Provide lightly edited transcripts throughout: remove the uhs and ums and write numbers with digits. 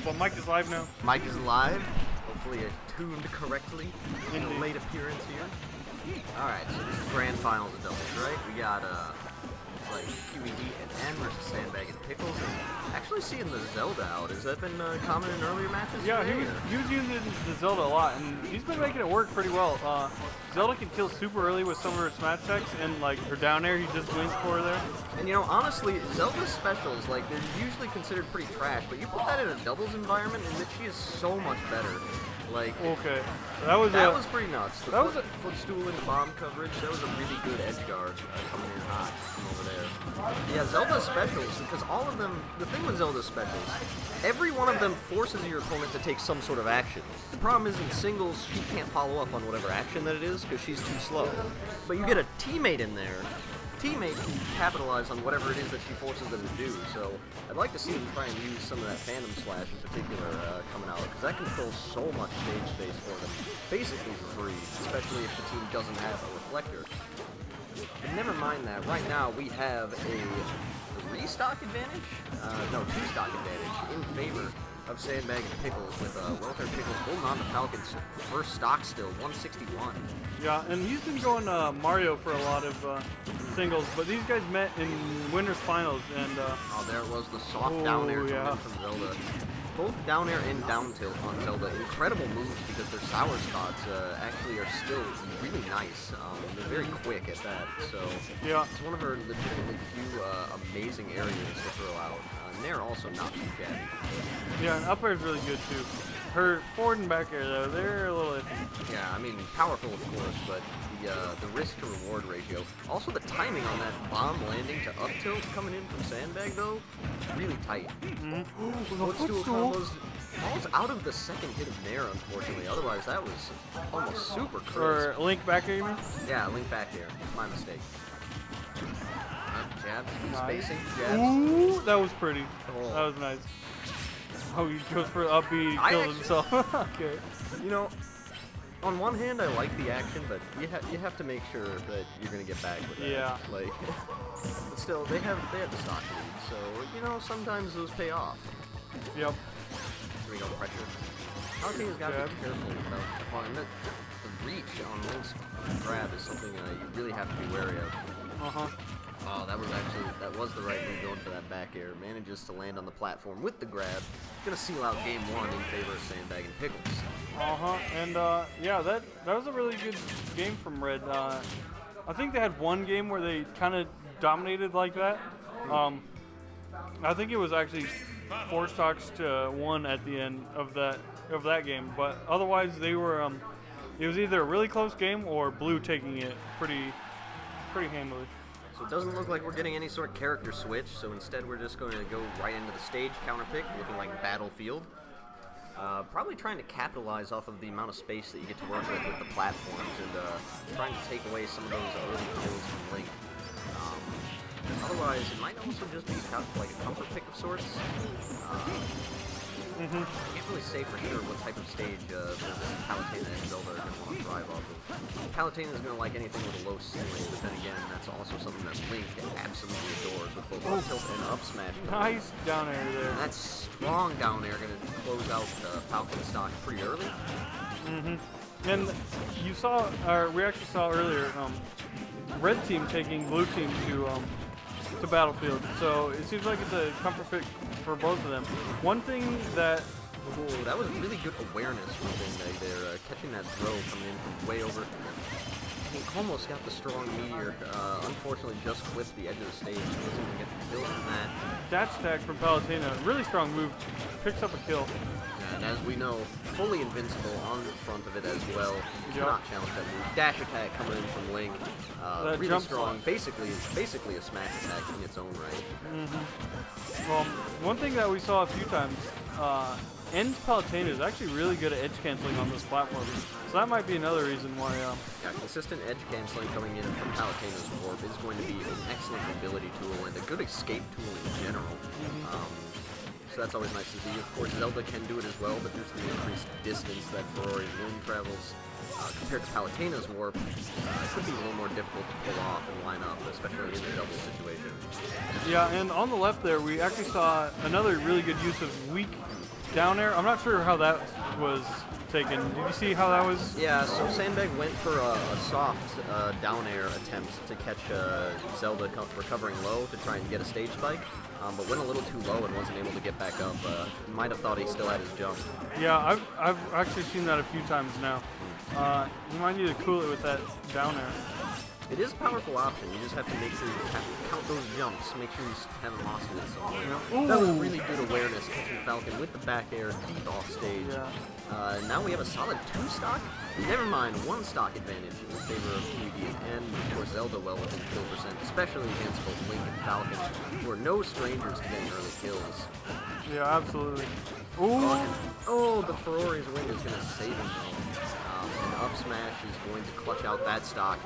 But Mike is live now. Mike is live, hopefully tuned correctly in a late appearance here. Alright, so this is grand finals of doubles, right? We got like QED and N versus Sandbag and Pickles, and actually seeing the Zelda out. Has that been common in earlier matches? Yeah, he was using the Zelda a lot, and he's been making it work pretty well. Zelda can kill super early with some of her smash attacks, and like her down air, he just wins for her there. And you know, honestly, Zelda's specials, like, they're usually considered pretty trash, but you put that in a doubles environment, and that she is so much better. Like, okay, that was pretty nuts. The footstool and bomb coverage, that was a really good edge guard coming in hot from over there. Yeah, Zelda's specials, because all of them, the thing with Zelda's specials, every one of them forces your opponent to take some sort of action. The problem is in singles, she can't follow up on whatever action that it is, because she's too slow. But you get a teammate in there, teammate can capitalize on whatever it is that she forces them to do, so I'd like to see them try and use some of that Phantom Slash in particular coming out, because that can fill so much stage space for them, basically for free, especially if the team doesn't have a reflector. But never mind that, right now we have a 3-stock advantage? No, 2-stock advantage in favor of Sandbag and Pickles, with Welfare Pickles holding on to Falcon's first stock still, 161. Yeah, and he's been going Mario for a lot of singles, but these guys met in winners finals, and oh, there it was, the soft down air coming in from Zelda. Both down air and down tilt on Zelda, incredible moves because their sour spots actually are still really nice. They're very quick at that, so yeah, it's one of her legitimately few amazing areas to throw out. And they're also not too shabby. Yeah, and up air is really good too. Her forward and back air though, they're a little iffy. Yeah, I mean, powerful of course, but the risk to reward ratio. Also the timing on that bomb landing to up tilt coming in from Sandbag though, really tight. Footstool combos falls out of the second hit of Nair, unfortunately. Otherwise that was almost super crisp. Or Link back air, you mean? Yeah, Link back air. My mistake. Jabs, nice. Spacing, jabs. Ooh, that was pretty. Oh. That was nice. Oh, he goes for up B, he kills himself. Okay. You know, on one hand, I like the action, but you have to make sure that you're gonna get back with that. Yeah. Like, but still, they have the stock lead, so you know sometimes those pay off. Yep. Here we go, pressure. Palatine's got to be careful about applying that. The reach on Link's grab is something you really have to be wary of. Oh, that was the right move going for that back air. Manages to land on the platform with the grab. Gonna seal out game one in favor of Sandbag and Pickles. And yeah, that was a really good game from Red. I think they had one game where they kind of dominated like that. I think it was actually 4 stocks to 1 at the end of that game. But otherwise, they were. It was either a really close game or Blue taking it pretty handily. So it doesn't look like we're getting any sort of character switch, so instead we're just going to go right into the stage counter pick, looking like Battlefield. Probably trying to capitalize off of the amount of space that you get to work with the platforms, and trying to take away some of those early kills from Link. Otherwise, it might also just be like a comfort pick of sorts. Can't really say for sure what type of stage Palutena and Zelda are going to want to drive off of. Palutena is going to like anything with a low ceiling, but then again, that's also something that Link absolutely adores with both up tilt and up smash. Nice down air there. And that strong down air going to close out Falcon stock pretty early. And you saw, or we actually saw earlier, Red team taking Blue team to Battlefield, so it seems like it's a comfort pick for both of them. One thing that... Ooh, that was really good awareness from Sandbag there, catching that throw coming in from way over. He almost got the strong meteor, unfortunately just whipped the edge of the stage, so he doesn't even get the kill from that. Dash attack from Palutena, really strong move, picks up a kill. And as we know, fully invincible on the front of it as well. Cannot challenge that move. Dash attack coming in from Link. Really strong. Basically a smash attack in its own right. Well, one thing that we saw a few times, End Palutena is actually really good at edge canceling on this platform. So that might be another reason why... Yeah, consistent edge canceling coming in from Palutena's Warp is going to be an excellent mobility tool and a good escape tool in general. So that's always nice to see. Of course, Zelda can do it as well, but due to the increased distance that Ferrari Moon travels, compared to Palutena's Warp, it could be a little more difficult to pull off and line up, especially in a double situation. Yeah, and on the left there, we actually saw another really good use of weak down air. I'm not sure how that was taken. Did you see how that was? Yeah, so Sandbag went for a soft down air attempt to catch Zelda recovering low to try and get a stage spike, but went a little too low and wasn't able to get back up. Might have thought he still had his jump. Yeah, I've actually seen that a few times now. You might need to cool it with that down air. It is a powerful option. You just have to make sure you count those jumps. Make sure you haven't lost it at some point. Yeah. That was really good awareness catching Falcon with the back air deep off stage. Yeah. Now we have a solid 2 stock. Never mind, 1 stock advantage in favor of QED, and of course Zelda well within kill percent, especially against both Link and Falcon, who are no strangers to getting early kills. Yeah, absolutely. Ooh. Oh, the Ferrari's wing is going to save him though. And up smash is going to clutch out that stock.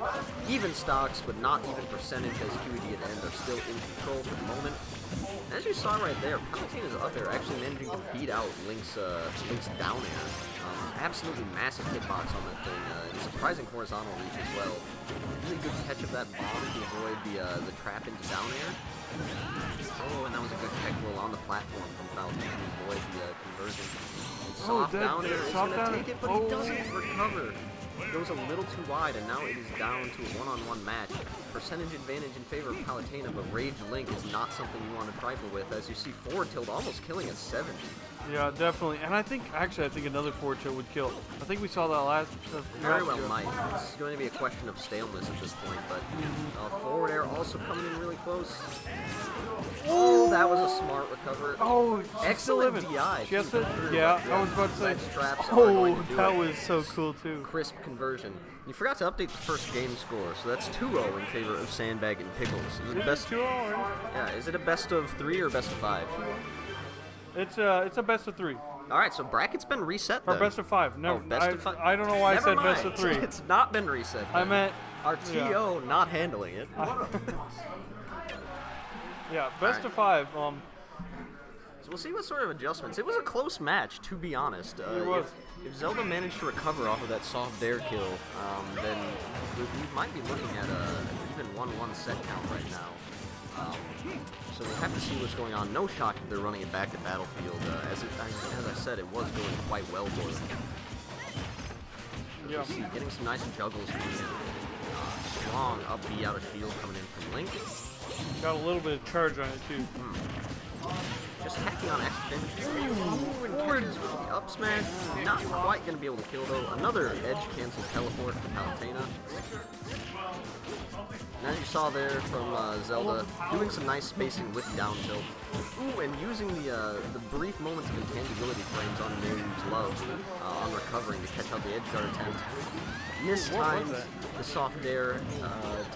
Even stocks, but not even percentage, as QED and End are still in control for the moment. As you saw right there, Palutena is up there actually managing to beat out Link's down air. Absolutely massive hitbox on that thing. Surprising horizontal reach as well. Really good catch of that bomb to avoid the trap into down air. Oh, and that was a good tech roll on the platform from Falcon to avoid the conversion. Soft down air is going to take it, but he doesn't recover. Goes a little too wide, and now it is down to a one-on-one match. Percentage advantage in favor of Palutena, but Rage Link is not something you want to trifle with, as you see forward tilt almost killing at 70. Yeah, definitely. And I think another forward tilt would kill. I think we saw that last. Very well might. It's going to be a question of staleness at this point, but forward air also coming in really close. Oh, that was a smart recover. Oh, excellent DI. Yeah, I was about to say. Oh, that was so cool too. Crisp conversion. You forgot to update the first game score, so that's 2-0 in favor of Sandbag and Pickles. Is it best? 2-0. Yeah. Is it a best of 3 or best of 5? It's a best of 3. All right, so bracket's been reset then. Or best of 5. No, best of 5. I don't know why I said mind. best of 3. It's not been reset. Then. I meant our TO not handling it. Yeah, best of 5. So we'll see what sort of adjustments. It was a close match, to be honest. It was. If Zelda managed to recover off of that soft dare kill, then we might be looking at an even 1-1 set count right now. So we'll have to see what's going on. No shock if they're running it back to Battlefield. As I said, it was going quite well for them. Yeah. See, getting some nice juggles coming in. Strong up B out of shield coming in from Link. Got a little bit of charge on it too. Just hacking on extra. Ooh, and catches with the up smash. Not quite going to be able to kill though. Another edge cancel teleport for Palutena. As you saw there from Zelda, doing some nice spacing with down tilt. Ooh, and using the brief moments of intangibility frames on Mayu's love on recovering to catch out the edge guard attempt. Mistimed the soft dare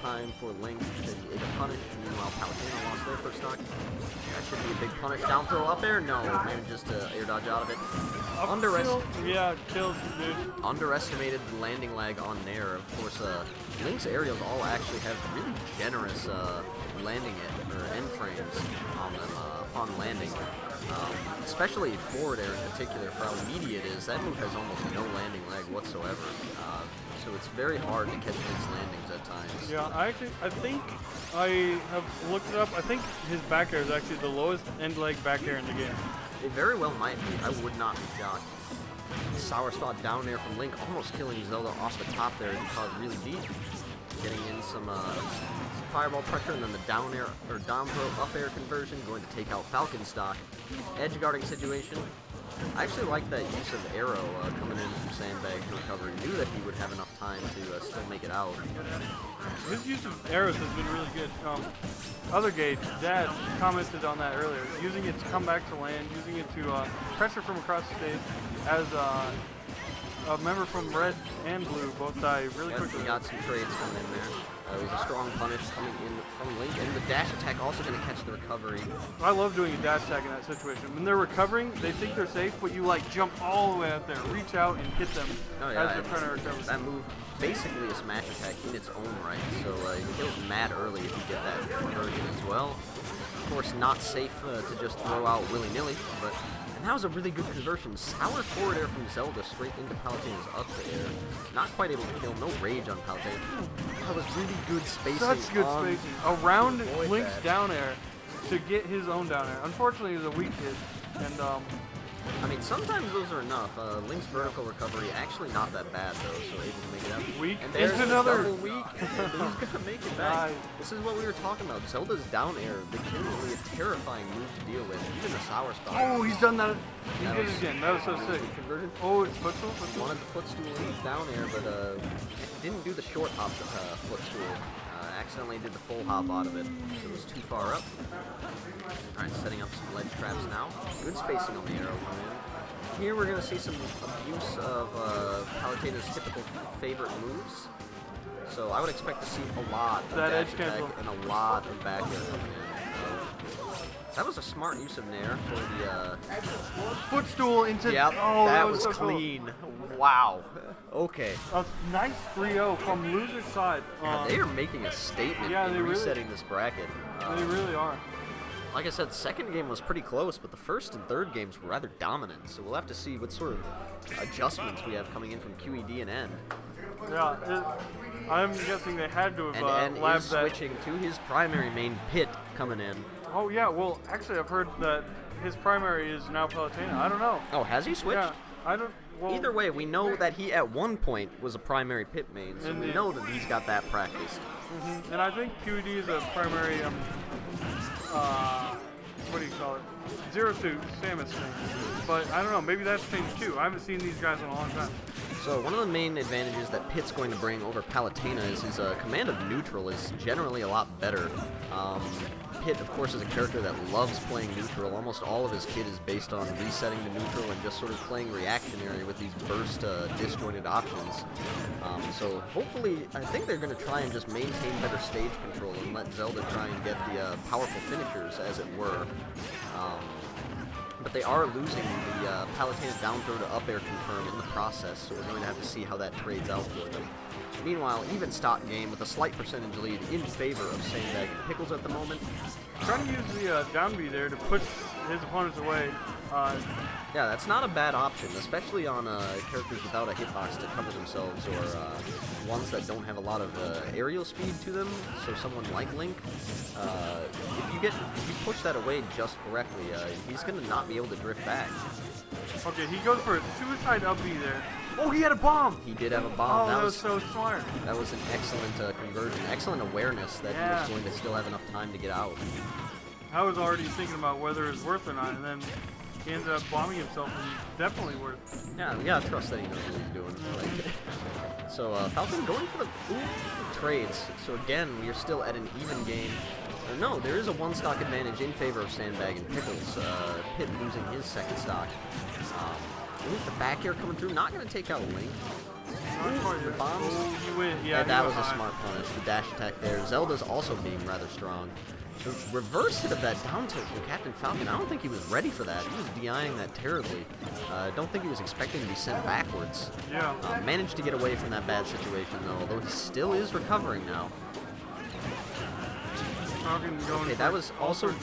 time for Link to punish. Meanwhile, Palutena lost their first stock. That should be a big punish. Down throw up air? No, maybe just air dodge out of it. Yeah, killed, dude. Underestimated the landing lag on Nair. Of course, Link's aerials all actually have really generous landing end frames on them upon landing. Especially forward air in particular, for how meaty it is, that move has almost no landing lag whatsoever. So it's very hard to catch Link's landings at times. Yeah, I think I have looked it up. I think his back air is actually the lowest end leg back air in the game. It very well might be. I would not be shocked. Sour spot down there from Link, almost killing Zelda off the top there as he caught really deep. Getting in some fireball pressure, and then the down air or down throw up air conversion, going to take out Falcon stock. Edge guarding situation. I actually like that use of arrow coming in from Sandbag to recover. He knew that he would have enough time to still make it out. His use of arrows has been really good. Other Gage, Dad commented on that earlier. Using it to come back to land, using it to pressure from across the stage. As a member from Red and Blue both die really quickly. We got some trades coming in there. It was a strong punish coming in from Link, and the dash attack also going to catch the recovery. I love doing a dash attack in that situation. When they're recovering, they think they're safe, but you like jump all the way out there, reach out and hit them as they're trying to recover. That move basically a smash attack in its own right, so you kill it mad early if you get that conversion as well. Of course, not safe to just throw out willy-nilly, but and that was a really good conversion. Sour forward air from Zelda straight into Palutena's up air. Not quite able to kill, no rage on Palutena. That was really good spacing. Such good spacing. Around Link's down air to get his own down air. Unfortunately, he was a weak kid, and I mean, sometimes those are enough. Link's vertical recovery actually not that bad though, so able to make it up. Weak. And there's another double weak. And he's gonna make it back. This is what we were talking about. Zelda's down air, legitimately a terrifying move to deal with. Even the sour spot. Oh, he's done that. He did it again. That was so sick. Converted. Oh, it's footstool. Footstool. Wanted the footstool down air, but didn't do the short hop footstool. Accidentally did the full hop out of it. So it was too far up. Alright, setting up some ledge traps now. Good spacing on the arrow coming in. Here we're going to see some abuse of Palutena's typical favorite moves. So I would expect to see a lot of that edge attack cancel and a lot of back air coming in. That was a smart use of Nair for the footstool into. Yep, oh, that was was so clean. Cool. Wow. Okay. A nice 3-0 from loser's side. They are making a statement in resetting this bracket. They really are. Like I said, second game was pretty close, but the first and third games were rather dominant. So we'll have to see what sort of adjustments we have coming in from QED and N. Yeah, I'm guessing they had to have and labbed is that. switching to his primary main Pit coming in. Oh yeah, well actually I've heard that his primary is now Palutena. I don't know. Oh, has he switched? Yeah, I don't. Well, either way, we know that he at one point was a primary Pit main, so we know that he's got that practiced. And I think QED is a primary, what do you call it? Zero Suit Samus thing. But I don't know, maybe that's changed too. I haven't seen these guys in a long time. So one of the main advantages that Pit's going to bring over Palutena is his command of neutral is generally a lot better. Pit, of course, is a character that loves playing neutral. Almost all of his kit is based on resetting to neutral and just sort of playing reactionary with these burst, disjointed options. So hopefully, I think they're going to try and just maintain better stage control and let Zelda try and get the powerful finishers, as it were. But they are losing the Palutena down throw to up air confirm in the process, so we're going to have to see how that trades out for them. Meanwhile, even stock game with a slight percentage lead in favor of Sandbag and Pickles at the moment. Trying to use the down B there to push his opponents away. Yeah, that's not a bad option, especially on characters without a hitbox to cover themselves, or ones that don't have a lot of aerial speed to them. So someone like Link, if you push that away just correctly, he's going to not be able to drift back. Okay, he goes for a suicide up B there. Oh, he had a bomb! He did have a bomb. Oh, that was so smart. That was an excellent conversion, excellent awareness that he was going to still have enough time to get out. I was already thinking about whether it's worth or not, and then he ended up bombing himself, and definitely worth. Yeah, we gotta trust that he knows what he's doing. Like, so Falcon going for the trades. So again, we are still at an even game. No, there is a one stock advantage in favor of Sandbag and Pickles. Pit losing his second stock. The back air coming through, not going to take out Link. The bombs. Oh, he went. Yeah, that was a smart punish. The dash attack there. Zelda's also being rather strong. The reverse hit of that down tilt from Captain Falcon, I don't think he was ready for that. He was DIing that terribly. I don't think he was expecting to be sent backwards. Yeah. Managed to get away from that bad situation, though, although he still is recovering now. Okay, that was also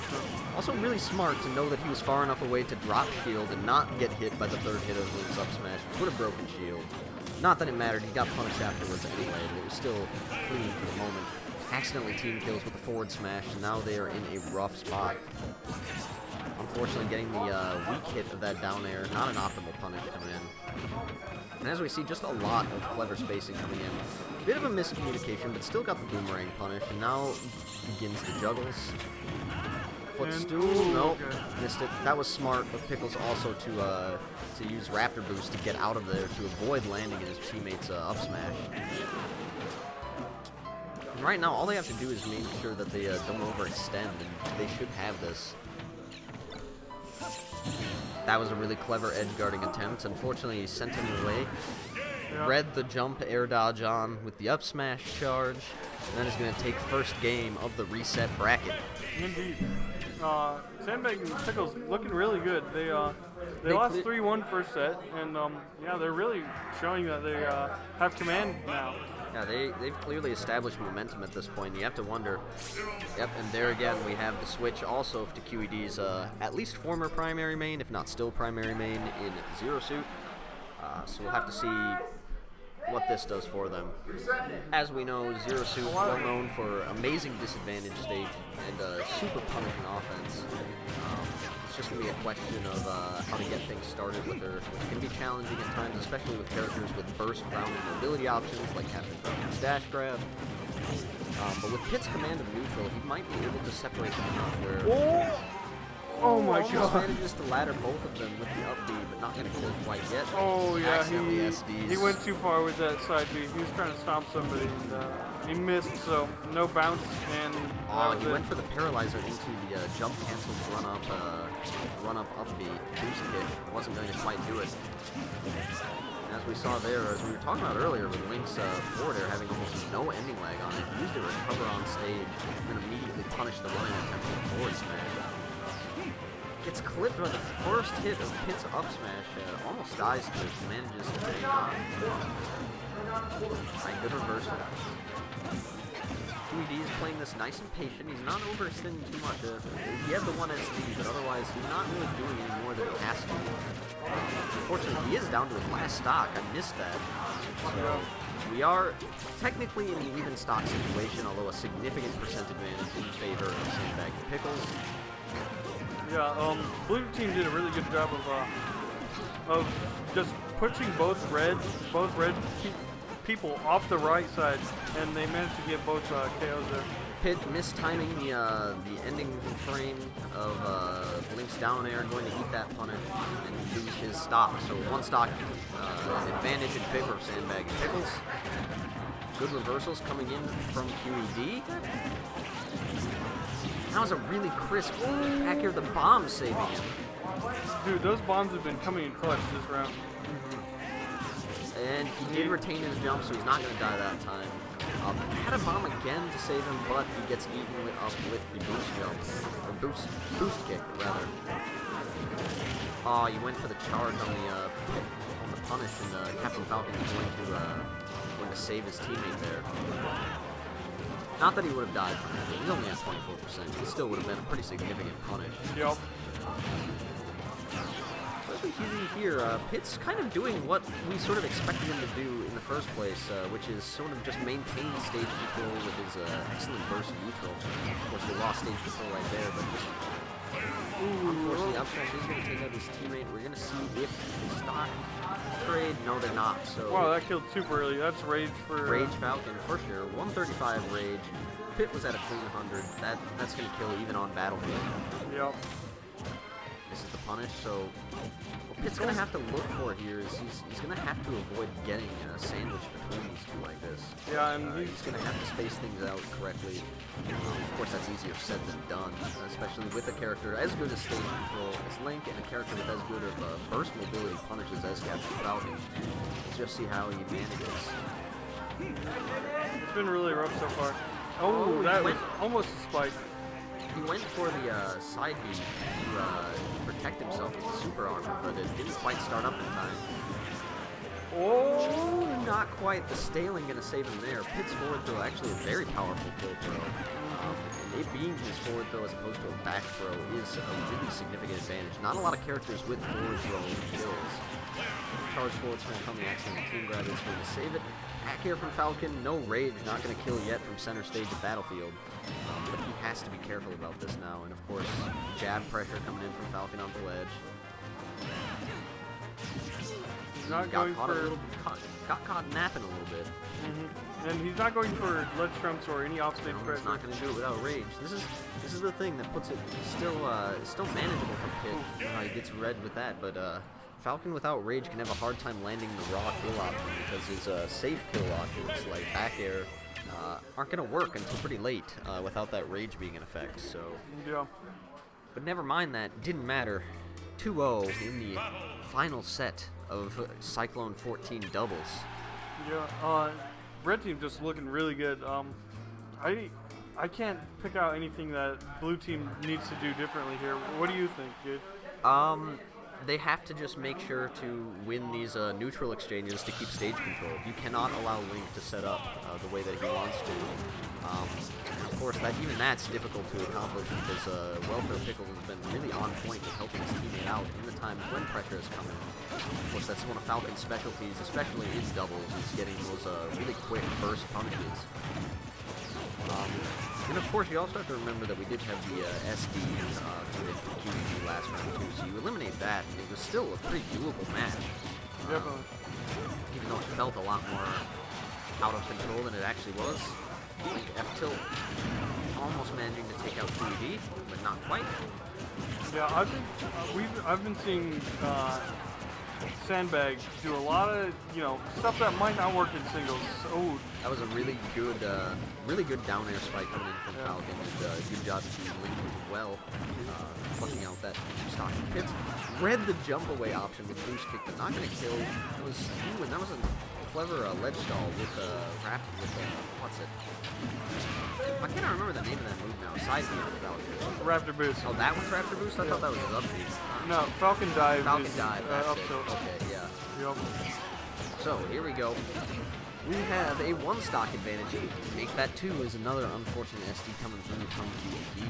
really smart to know that he was far enough away to drop shield and not get hit by the third hit of Link's up smash, which would have broken shield. Not that it mattered, he got punished afterwards anyway, but it was still clean for the moment. Accidentally team kills with the forward smash, and now they are in a rough spot. Unfortunately, getting the weak hit of that down air, not an optimal punish coming in. And as we see, just a lot of clever spacing coming in. Bit of a miscommunication, but still got the boomerang punish, and now begins the juggles. Footstool, nope, missed it. That was smart of Pickles also to use Raptor Boost to get out of there to avoid landing in his teammate's up smash. And right now, all they have to do is make sure that they don't overextend, and they should have this. That was a really clever edge guarding attempt. Unfortunately, he sent him away. Yep. Read the jump air dodge on with the up smash charge, and that is going to take first game of the reset bracket. Indeed. Sandbag and Pickles looking really good. They lost 3-1 first set, and yeah, they're really showing that they have command now. Yeah, they've clearly established momentum at this point. You have to wonder. Yep, and there again we have the switch also to QED's at least former primary main, if not still primary main, in Zero Suit. So we'll have to see what this does for them. As we know, Zero Suit is well known for amazing disadvantage stage and super punishing offense. It's just going to be a question of how to get things started with her, which can be challenging at times, especially with characters with burst, ground, and mobility options like Captain Falcon's dash grab. But with Pit's command of neutral, he might be able to separate them enough where... Oh my almost god. manages to ladder both of them with the up B, but not going to kill quite yet. Oh yeah, SDs. he went too far with that side B. He was trying to stomp somebody and he missed, so no bounce and he went for the paralyzer into the jump cancel run up B boost kick. Wasn't going to quite do it. And as we saw there, as we were talking about earlier, with Link's forward air having almost no ending lag on it, he used it to recover on stage and then immediately punish the running attempt with a forward smash. Gets clipped by the first hit of Pit's up smash, almost dies to it, manages to hang on. Alright, good reversal. QED is playing this nice and patient. He's not overextending too much. He had the one SD, but otherwise he's not really doing any more than he has to. Unfortunately, he is down to his last stock. I missed that. So we are technically in an even stock situation, although a significant percent advantage in favor of Sandbag and Pickles. Yeah, blue team did a really good job of just pushing both red people off the right side, and they managed to get both KOs there. Pit mistiming the ending frame of Link's down air, going to eat that punish and lose his stock. So one stock advantage in favor of Sandbag and Pickles. Good reversals coming in from QED. That was a really crisp back here, the bomb saving him. Dude, those bombs have been coming in clutch this round. And he did retain his jump, so he's not going to die that time. Had a bomb again to save him, but he gets eaten up with the boost jump. Or boost kick, rather. Oh, he went for the charge on the punish, and Captain Falcon is going to save his teammate there. Not that he would have died from it. He's only at 24%. It still would have been a pretty significant punish. Yep. So as we see here, Pit's kind of doing what we sort of expected him to do in the first place, which is sort of just maintain stage control with his excellent burst neutral. Of course, they lost stage control right there, but just... Unfortunately, up smash is going to take out his teammate. We're going to see if they stock trade. No, they're not. So wow, that killed super early. That's rage for Rage Falcon for sure. 135 rage. Pit was at a clean 100. That's going to kill even on battlefield. Yep. This is the punish. So what Pit's going to have to look for here is he's going to have to avoid getting a sandwich between these two like this. Yeah, and he's going to have to space things out correctly. Of course, that's easier said than done, especially with a character as good as stage control as Link and a character with as good of burst mobility punishes as Captain Falcon. Let's just see how he manages. It's been really rough so far. Oh, that was almost a spike. He went for the side B to protect himself with the super armor, but it didn't quite start up in time. Oh, not quite. The Staling going to save him there. Pit's forward throw, actually a very powerful kill throw. It being his forward throw as opposed to a back throw is a really significant advantage. Not a lot of characters with forward throw kills. Charge forward smash on the excellent team grab is going to save it. Back here from Falcon, no rage, not going to kill yet from center stage of Battlefield. But he has to be careful about this now. And of course, jab pressure coming in from Falcon on the ledge. Not going for... Got caught napping a little bit. And he's not going for ledge trumps or any offstage pressure. He's not going to do it without rage. This is the thing that puts it still manageable for Pit. He gets red with that, but Falcon without rage can have a hard time landing the raw kill option because his safe kill options like back air aren't going to work until pretty late without that rage being in effect. So yeah. But never mind that. Didn't matter. 2-0 in the final set of Cyclone 14 doubles. Yeah, red team just looking really good. I can't pick out anything that blue team needs to do differently here. What do you think, dude? They have to just make sure to win these neutral exchanges to keep stage control. You cannot allow Link to set up the way that he wants to. And of course, even that's difficult to accomplish because Welfare Pickles has been really on point with helping his teammate out in the times when pressure is coming. Of course, that's one of Falcon's specialties, especially in his doubles, is getting those really quick burst punishes. And of course, you also have to remember that we did have the SD QED last round too, so you eliminate that, and it was still a pretty doable match. Definitely. Even though it felt a lot more out of control than it actually was. Like F-Tilt almost managing to take out QED, but not quite. Yeah, I've been seeing Sandbag do a lot of stuff that might not work in singles. Oh, that was a really good down air spike coming in from Falcon. And, good job to link as well, flushing out that stock hit. Read the jump away option with boost kick, but not going to kill. It was and that was a clever ledge stall with what's it? I can't remember the name of that move now. Side B with Falcon. Raptor boost. Oh, that was Raptor boost? I thought that was his up B. No, Falcon dive. Falcon dive. That's up it. tilt. Okay, yeah. Yep. So here we go. We have a one stock advantage. Make that two is another unfortunate SD coming through from QED.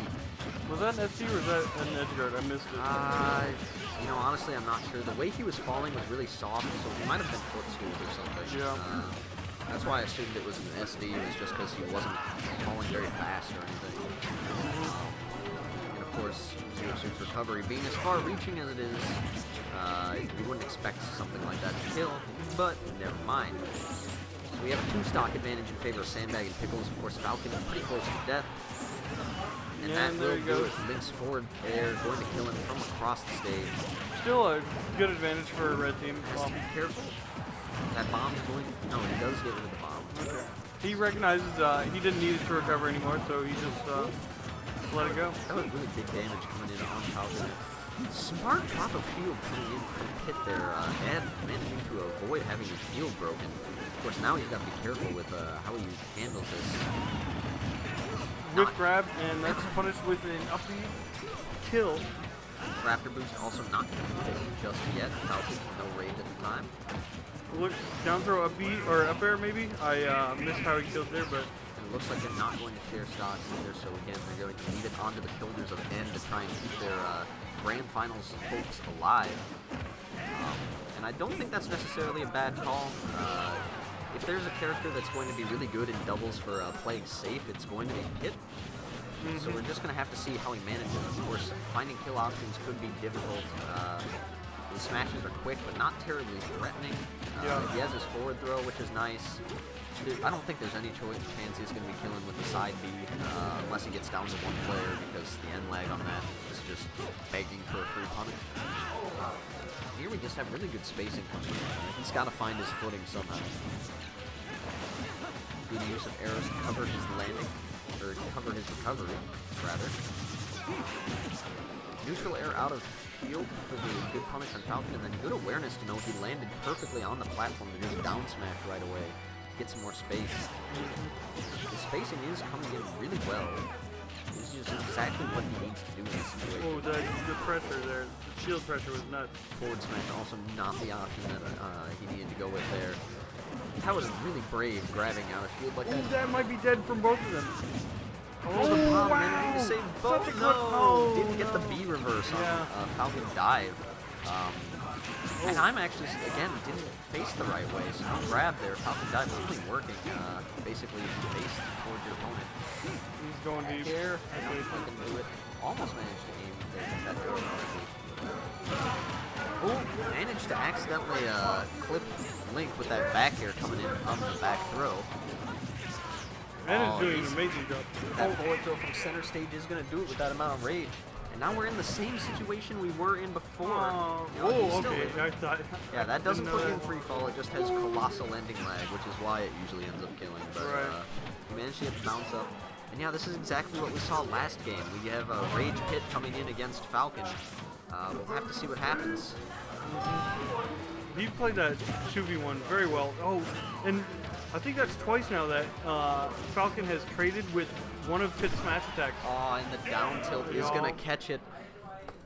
Was that an SD or was that an edge guard? I missed it. Honestly, I'm not sure. The way he was falling was really soft, so he might have been footstool or something. Yeah. That's why I assumed it was an SD. It was just because he wasn't falling very fast or anything. And of course, Zero Suit's recovery being as far-reaching as it is, you wouldn't expect something like that to kill, but never mind. So we have a two-stock advantage in favor of Sandbag and Pickles. Of course, Falcon pretty close to death. And that will do it. Links forward there, going to kill him from across the stage. Still a good advantage for a red team. Be careful. That bomb's going. No, he does get rid of the bomb. Okay. He recognizes he didn't need it to recover anymore, so he just let it go. That was really big damage coming in on Falcon. Smart drop of shield coming in from Pit there, and managing to avoid having his shield broken. Of course, now he's got to be careful with how he handles this. Whip grab, and that's punished with an up B kill. Raptor boost also not going to be taken just yet. Falcon no rage at the time. Look, down throw up B or up air maybe. I missed how he killed there, but and it looks like they're not going to share stocks either. So again, they're going to lead it onto the shoulders of N to try and keep their grand finals hopes alive. And I don't think that's necessarily a bad call. If there's a character that's going to be really good in doubles for playing safe, it's going to be Pit. So we're just going to have to see how he manages. Of course, finding kill options could be difficult. The smashes are quick, but not terribly threatening. He has his forward throw, which is nice. I don't think there's any chance he's going to be killing with the side B, unless he gets down to one player, because the end lag on that is just begging for a free punish. Here we just have really good spacing coming in. He's got to find his footing somehow. Good use of arrows to cover his landing, or cover his recovery, rather. Neutral air out of field for the good punish on Falcon, and then good awareness to know he landed perfectly on the platform to just down smash right away. Get some more space. The spacing is coming in really well. This is just exactly what he needs to do in this situation. Oh, the pressure there, the shield pressure was nuts. Forward smash also not the option that he needed to go with there. That was really brave, grabbing out a shield like that. That might be dead from both of them. Oh, the bomb managing to save both. No, didn't get the B reverse on Falcon dive. And I'm actually, again, didn't face the right way, so no grab there. Falcon dive only working, basically face towards your opponent. He's going deep. Here, I can do it. Almost managed to aim there, that throw correctly. Oh, managed to accidentally clip Link with that back air coming in from the back throw. Man is doing an amazing job. That forward throw from center stage is going to do it with that amount of rage. And now we're in the same situation we were in before. Okay. Yeah, that doesn't put you in free fall. It just has colossal ending lag, which is why it usually ends up killing. But he managed to get the bounce up. And yeah, this is exactly what we saw last game. We have a Rage Pit coming in against Falcon. We'll have to see what happens. He played that 2v1 very well. Oh, and I think that's twice now that Falcon has traded with one of Pit's smash attacks. Oh, and the down tilt is going to catch it.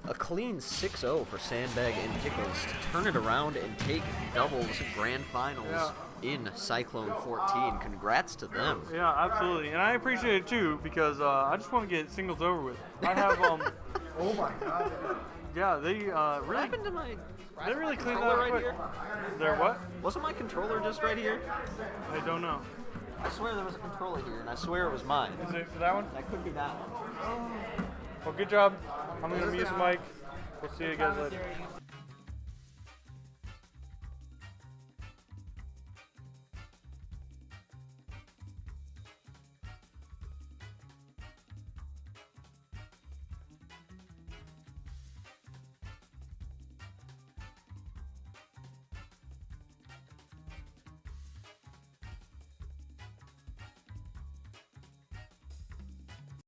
A clean 6-0 for Sandbag and Pickles to turn it around and take doubles grand finals in Cyclone 14. Congrats to them. Yeah, absolutely. And I appreciate it too, because I just want to get singles over with. I have, oh my god. Yeah, they What happened to my they really cleaned that up right quick. here? There what? Wasn't my controller just right here? I don't know. I swear there was a controller here, and I swear it was mine. Is it that one? That could be that one. Well, good job. I'm gonna mute the mic. We'll see you guys later.